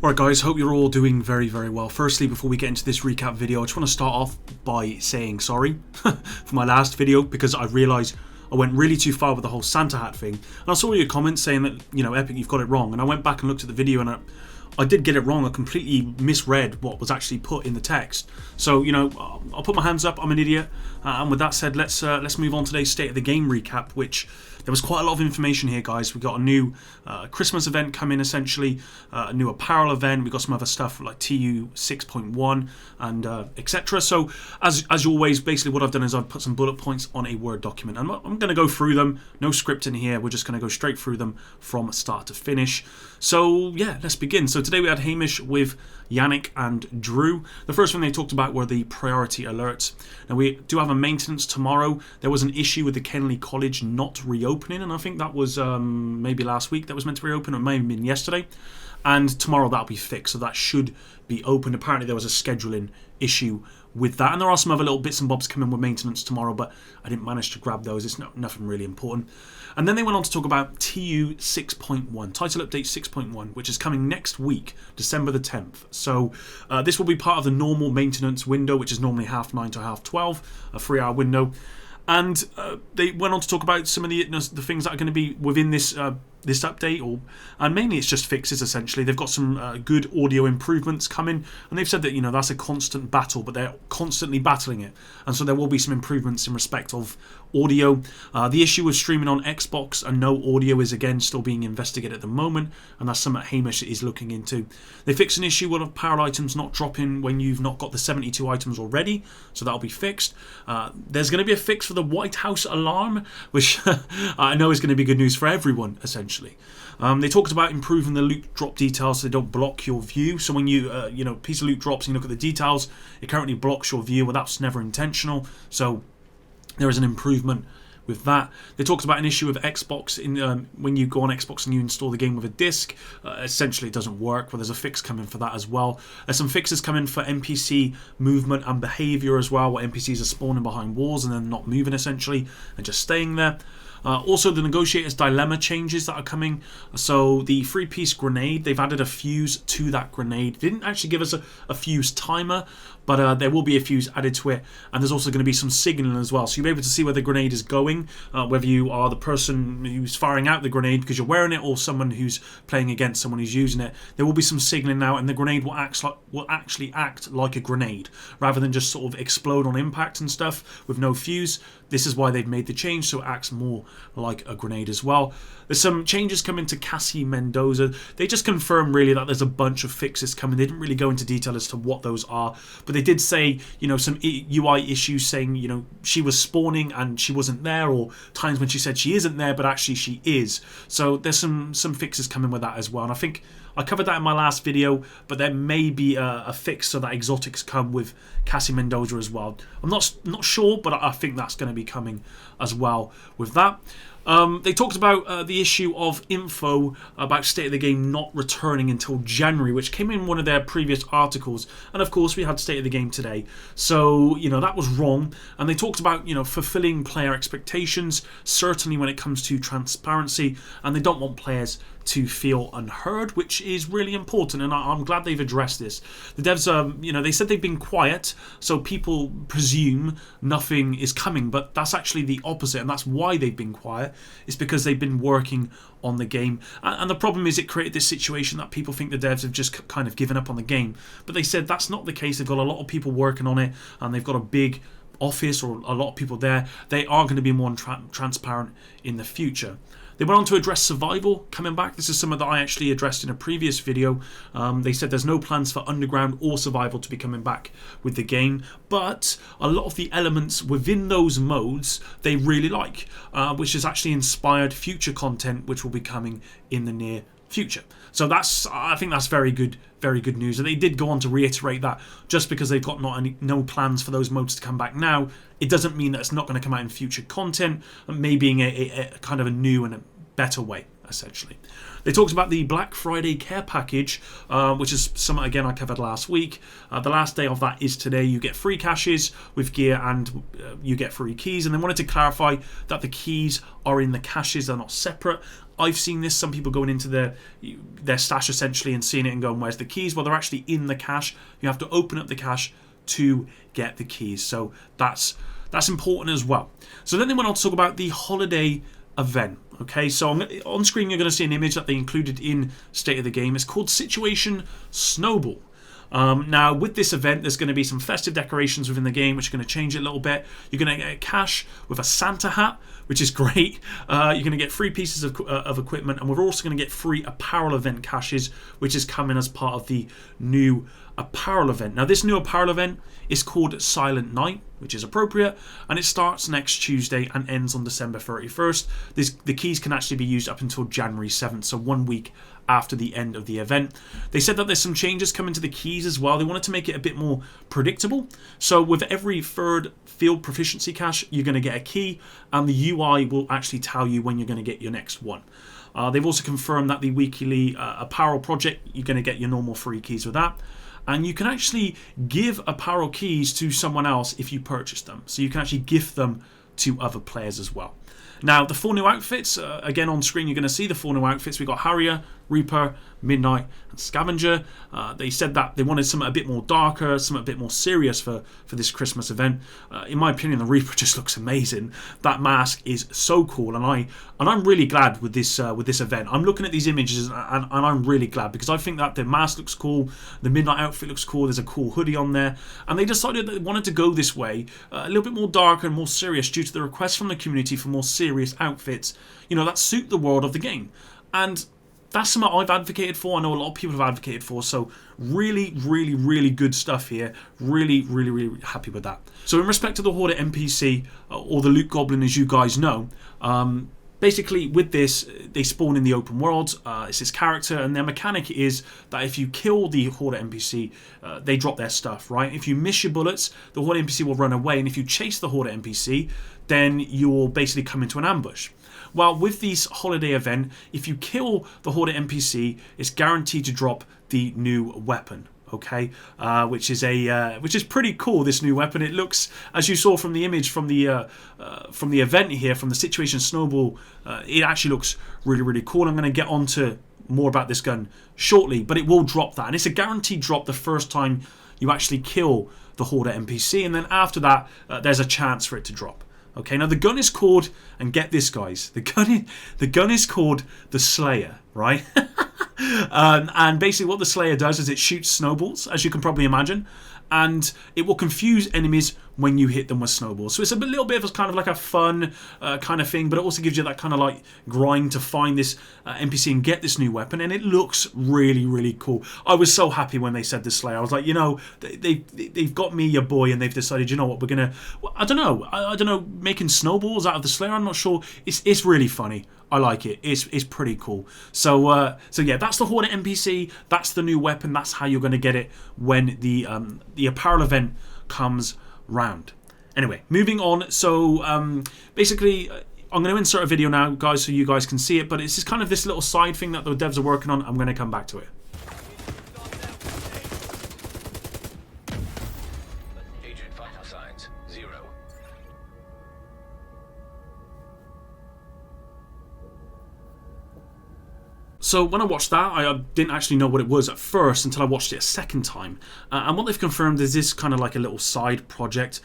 Alright guys, hope you're all doing very well. Firstly, before we get into this recap video, I just want to start off by saying sorry for my last video, because I realised I went really too far with the whole Santa hat thing. And I saw your comments saying that, you know, Epic, you've got it wrong. And I went back and looked at the video and I did get it wrong. I completely misread what was actually put in the text. So, you know, I'll put my hands up. I'm an idiot. And with that said, let's move on to today's State of the Game recap, which there was quite a lot of information here, guys. We got a new Christmas event coming, essentially, a new apparel event. We got some other stuff like TU 6.1 and etc. So, as always, basically what I've done is I've put some bullet points on a Word document. And I'm going to go through them. No script in here. We're just going to go straight through them from start to finish. So, yeah, let's begin. So today we had Hamish with Yannick and Drew. The first one they talked about were the priority alerts. Now, we do have a maintenance tomorrow. There was an issue with the Kenley College not reopening, and I think that was maybe last week that was meant to reopen, or it may have been yesterday. And tomorrow that'll be fixed, so that should be open. Apparently there was a scheduling issue with that, and there are some other little bits and bobs coming with maintenance tomorrow, but I didn't manage to grab those. It's nothing really important. And then they went on to talk about TU 6.1, Title Update 6.1, which is coming next week, December the 10th. So this will be part of the normal maintenance window, which is normally 9:30 to 12:30, a 3-hour window. And they went on to talk about some of the things that are going to be within this this update, and mainly it's just fixes. Essentially, they've got some good audio improvements coming, and they've said that, you know, that's a constant battle, but they're constantly battling it, and so there will be some improvements in respect of audio. The issue with streaming on Xbox and no audio is again still being investigated at the moment, and that's something Hamish is looking into. They fixed an issue with apparel items not dropping when you've not got the 72 items already, so that'll be fixed. There's going to be a fix for the White House alarm, which I know is going to be good news for everyone, essentially. They talked about improving the loot drop details so they don't block your view. So when you piece of loot drops and you look at the details, it currently blocks your view. Well, that's never intentional. So there is an improvement with that. They talked about an issue with Xbox when you go on Xbox and you install the game with a disc. Essentially, it doesn't work. Well, there's a fix coming for that as well. There's some fixes coming for NPC movement and behaviour as well, where NPCs are spawning behind walls and then not moving, essentially, and just staying there. Also, the Negotiator's Dilemma changes that are coming. So the 3-piece grenade, they've added a fuse to that grenade. They didn't actually give us a fuse timer, but there will be a fuse added to it. And there's also going to be some signaling as well. So you'll be able to see where the grenade is going, whether you are the person who's firing out the grenade because you're wearing it, or someone who's playing against someone who's using it. There will be some signaling now, and the grenade will actually act like a grenade rather than just sort of explode on impact and stuff with no fuse. This is why they've made the change, so it acts more like a grenade as well. There's some changes coming to Cassie Mendoza. They just confirm really that there's a bunch of fixes coming. They didn't really go into detail as to what those are, but they did say, you know, some UI issues saying, you know, she was spawning and she wasn't there, or times when she said she isn't there but actually she is. So there's some fixes coming with that as well, and I think I covered that in my last video, but there may be a fix so that exotics come with Cassie Mendoza as well. I'm not sure, but I think that's going to be coming as well with that. They talked about the issue of info about State of the Game not returning until January, which came in one of their previous articles, and of course we had State of the Game today, so, you know, that was wrong. And they talked about, you know, fulfilling player expectations, certainly when it comes to transparency, and they don't want players to feel unheard, which is really important, and I'm glad they've addressed this. The devs, you know, they said they've been quiet, so people presume nothing is coming, but that's actually the opposite, and that's why they've been quiet. It's because they've been working on the game, and the problem is it created this situation that people think the devs have just kind of given up on the game, but they said that's not the case. They've got a lot of people working on it, and they've got a big office or a lot of people there. They are going to be more transparent in the future. They went on to address survival coming back. This is something that I actually addressed in a previous video. They said there's no plans for underground or survival to be coming back with the game, but a lot of the elements within those modes they really like, which has actually inspired future content which will be coming in the near future. So I think that's very good news. And they did go on to reiterate that just because they've got no plans for those modes to come back now, it doesn't mean that it's not going to come out in future content, maybe in a kind of a new and a better way. essentially. They talked about the Black Friday care package, which is something, again, I covered last week. The last day of that is today. You get free caches with gear and you get free keys. And they wanted to clarify that the keys are in the caches, they're not separate. I've seen this, some people going into their stash essentially and seeing it and going, where's the keys? Well, they're actually in the cache. You have to open up the cache to get the keys. So that's important as well. So then they went on to talk about the holiday event. Okay, so on screen you're going to see an image that they included in State of the Game. It's called Situation Snowball. Now, with this event, there's going to be some festive decorations within the game, which are going to change it a little bit. You're going to get a cache with a Santa hat, which is great. You're going to get free pieces of equipment, and we're also going to get free apparel event caches, which is coming as part of the new apparel event. Now, this new apparel event is called Silent Night, which is appropriate, and it starts next Tuesday and ends on December 31st. The keys can actually be used up until January 7th, so 1 week after the end of the event. They said that there's some changes coming to the keys as well. They wanted to make it a bit more predictable. So with every third field proficiency cache, you're going to get a key, and the UI will actually tell you when you're going to get your next one. They've also confirmed that the weekly apparel project, you're going to get your normal free keys with that. And you can actually give apparel keys to someone else if you purchase them. So you can actually gift them to other players as well. Now, the 4 new outfits, again on screen you're going to see the 4 new outfits. We've got Harrier, Reaper, Midnight and Scavenger. They said that they wanted something a bit more darker, something a bit more serious for this Christmas event. In my opinion, the Reaper just looks amazing. That mask is so cool, and I'm really glad with this event. I'm looking at these images and I'm really glad, because I think that the mask looks cool, the Midnight outfit looks cool, there's a cool hoodie on there, and they decided that they wanted to go this way, a little bit more darker and more serious due to the request from the community for more serious outfits, that suit the world of the game. And that's something I've advocated for. I know a lot of people have advocated for. So really, really, really good stuff here. Really, really, really happy with that. So in respect to the Horde NPC, or the Loot Goblin as you guys know, basically with this, they spawn in the open world. It's this character, and their mechanic is that if you kill the Horde NPC, they drop their stuff, right? If you miss your bullets, the Horde NPC will run away, and if you chase the Horde NPC, then you will basically come into an ambush. Well, with this holiday event, if you kill the Horde NPC, it's guaranteed to drop the new weapon. Okay, which is pretty cool. This new weapon. It looks, as you saw from the image from the event here, from the Situation Snowball. It actually looks really, really cool. I'm going to get on to more about this gun shortly, but it will drop that, and it's a guaranteed drop the first time you actually kill the Horde NPC, and then after that, there's a chance for it to drop. Okay, now the gun is called, and get this guys, the gun is called the Slayer, right? And basically what the Slayer does is it shoots snowballs, as you can probably imagine, and it will confuse enemies when you hit them with snowballs. So it's a little bit of a kind of like a fun kind of thing, but it also gives you that kind of like grind to find this NPC and get this new weapon, and it looks really, really cool. I was so happy when they said the Slayer. I was like, they've got me, your boy, and they've decided, you know what, we're gonna, I don't know, making snowballs out of the Slayer. I'm not sure. It's really funny. I like it. It's pretty cool. So yeah, that's the Horde NPC. That's the new weapon. That's how you're going to get it when the apparel event comes round. Anyway, moving on. So basically, I'm going to insert a video now, guys, so you guys can see it. But it's just kind of this little side thing that the devs are working on. I'm going to come back to it. Agent vital signs 0. So when I watched that, I didn't actually know what it was at first until I watched it a second time. And what they've confirmed is this kind of like a little side project.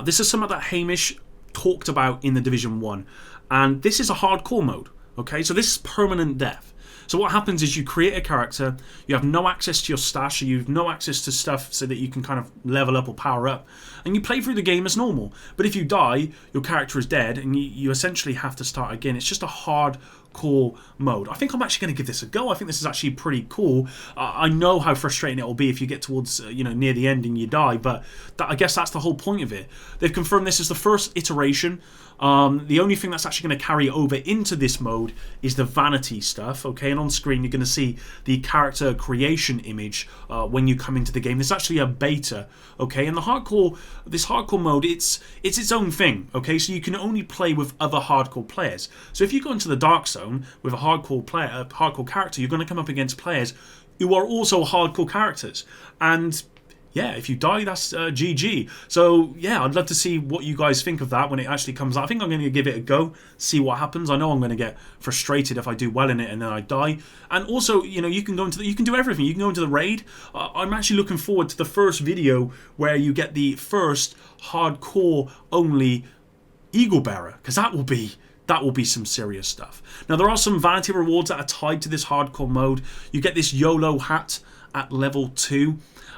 This is something that Hamish talked about in the Division 1. And this is a hardcore mode. Okay, so this is permanent death. So what happens is you create a character, you have no access to your stash, so you have no access to stuff so that you can kind of level up or power up, and you play through the game as normal. But if you die, your character is dead, and you essentially have to start again. It's just a hardcore mode. I think I'm actually going to give this a go. I think this is actually pretty cool. I know how frustrating it will be if you get towards near the end and you die, but I guess that's the whole point of it. They've confirmed this is the first iteration. The only thing that's actually going to carry over into this mode is the vanity stuff. okay? And on screen you're going to see the character creation image when you come into the game. There's actually a beta, okay? And this hardcore mode, it's its own thing, okay? So you can only play with other hardcore players. So if you go into the Dark Zone with a hardcore character, you're going to come up against players who are also hardcore characters. And yeah, if you die, that's GG. So yeah, I'd love to see what you guys think of that when it actually comes out. I think I'm going to give it a go, see what happens. I know I'm going to get frustrated if I do well in it and then I die. And also, you know, you can do everything. You can go into the raid. I'm actually looking forward to the first video where you get the first hardcore only Eagle Bearer, because that will be some serious stuff. Now, there are some vanity rewards that are tied to this hardcore mode. You get this YOLO hat at level 2.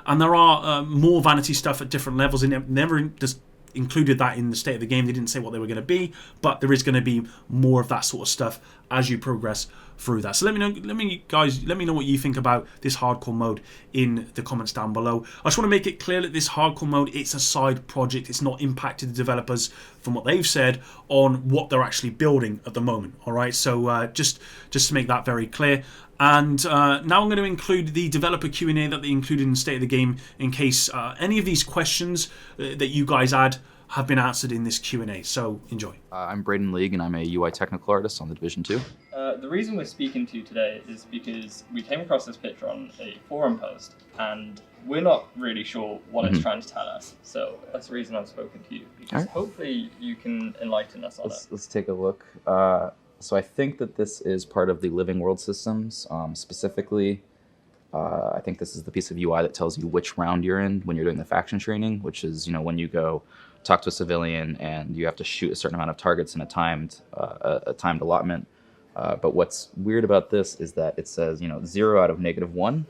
And there are more vanity stuff at different levels in it. Never just included that in the state of the game. They didn't say what they were going to be, but there is going to be more of that sort of stuff as you progress through that. So let me know what you think about this hardcore mode in the comments down below. I just want to make it clear that this hardcore mode, it's a side project. It's not impacted the developers from what they've said on what they're actually building at the moment. All right, so just to make that very clear. And now I'm going to include the developer Q&A that they included in the State of the Game in case any of these questions that you guys had have been answered in this Q&A. So enjoy. I'm Braden League, and I'm a UI technical artist on the Division 2. The reason we're speaking to you today is because we came across this picture on a forum post, and we're not really sure what it's trying to tell us. So that's the reason I've spoken to you, because hopefully you can enlighten us on it. Let's take a look. So I think that this is part of the living world systems. Specifically, I think this is the piece of UI that tells you which round you're in when you're doing the faction training, which is, you know, when you go talk to a civilian and you have to shoot a certain amount of targets in a timed allotment. But what's weird about this is that it says, you know, 0 out of -1.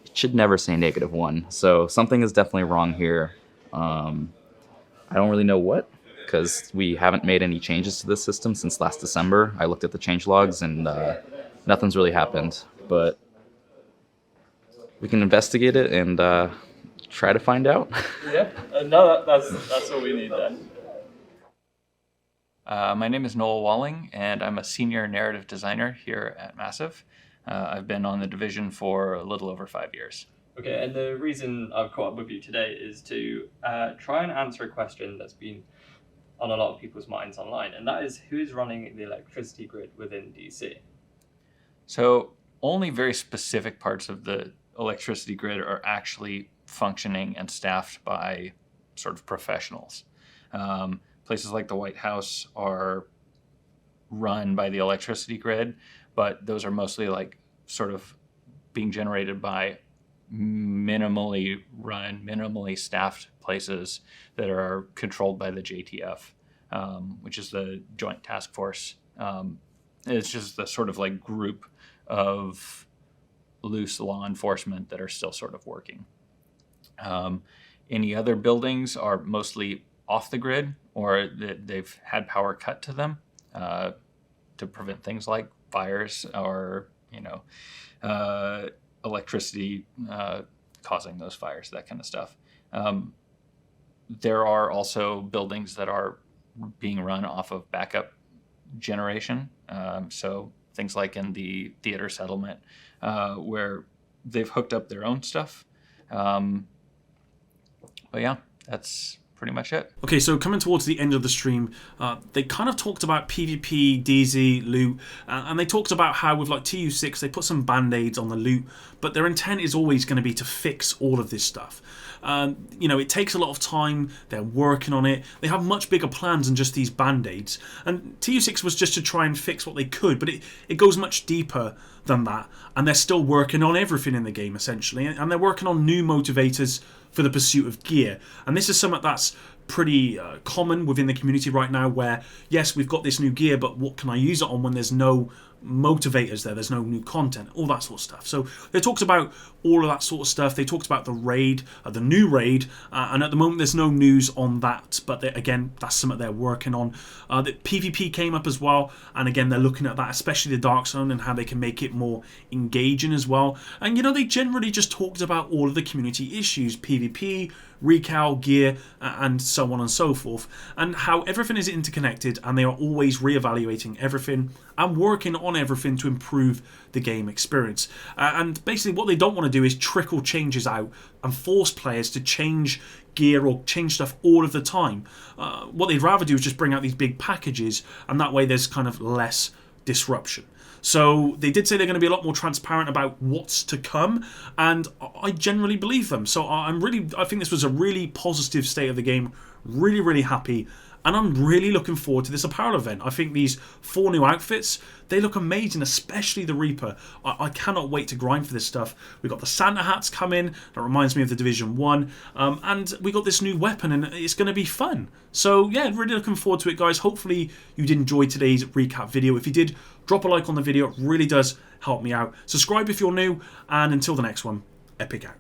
It should never say -1. So something is definitely wrong here. I don't really know what, because we haven't made any changes to this system since last December. I looked at the change logs and nothing's really happened. But we can investigate it and try to find out. Yeah, no, that's what we need then. My name is Noel Walling, and I'm a senior narrative designer here at Massive. I've been on the division for a little over 5 years. Okay, and the reason I've caught up with you today is to try and answer a question that's been on a lot of people's minds online, and that is, who's running the electricity grid within DC? So only very specific parts of the electricity grid are actually functioning and staffed by sort of professionals. Places like the White House are run by the electricity grid, but those are mostly like sort of being generated by minimally run, minimally staffed places that are controlled by the JTF, which is the Joint Task Force. It's just the sort of like group of loose law enforcement that are still sort of working. Any other buildings are mostly off the grid, or they've had power cut to them to prevent things like fires or, you know, electricity causing those fires, that kind of stuff. There are also buildings that are being run off of backup generation. So things like in the theater settlement where they've hooked up their own stuff. But yeah, that's pretty much it. Okay, so coming towards the end of the stream, they kind of talked about PvP, DZ, loot, and they talked about how with like TU6 they put some band-aids on the loot, but their intent is always going to be to fix all of this stuff. You know, it takes a lot of time, they're working on it, they have much bigger plans than just these band-aids, and TU6 was just to try and fix what they could, but it goes much deeper than that, and they're still working on everything in the game essentially, and they're working on new motivators for the pursuit of gear. And this is something that's pretty common within the community right now, where yes, we've got this new gear, but what can I use it on when there's no motivators there's no new content, all that sort of stuff. So they talked about all of that sort of stuff. They talked about the raid, the new raid, and at the moment there's no news on that, but again, that's something they're working on. The PvP came up as well, and again, they're looking at that, especially the Dark Zone and how they can make it more engaging as well. And you know, they generally just talked about all of the community issues, PvP, recal, gear, and so on and so forth, and how everything is interconnected, and they are always reevaluating everything and working on on everything to improve the game experience. And basically what they don't want to do is trickle changes out and force players to change gear or change stuff all of the time. What they'd rather do is just bring out these big packages, and that way there's kind of less disruption. So they did say they're going to be a lot more transparent about what's to come, and I generally believe them. So I think this was a really positive state of the game. Really, really happy. And I'm really looking forward to this apparel event. I think these 4 new outfits, they look amazing, especially the Reaper. I cannot wait to grind for this stuff. We've got the Santa hats coming. That reminds me of the Division 1. And we got this new weapon, and it's going to be fun. So, yeah, really looking forward to it, guys. Hopefully you did enjoy today's recap video. If you did, drop a like on the video. It really does help me out. Subscribe if you're new. And until the next one, Epic out.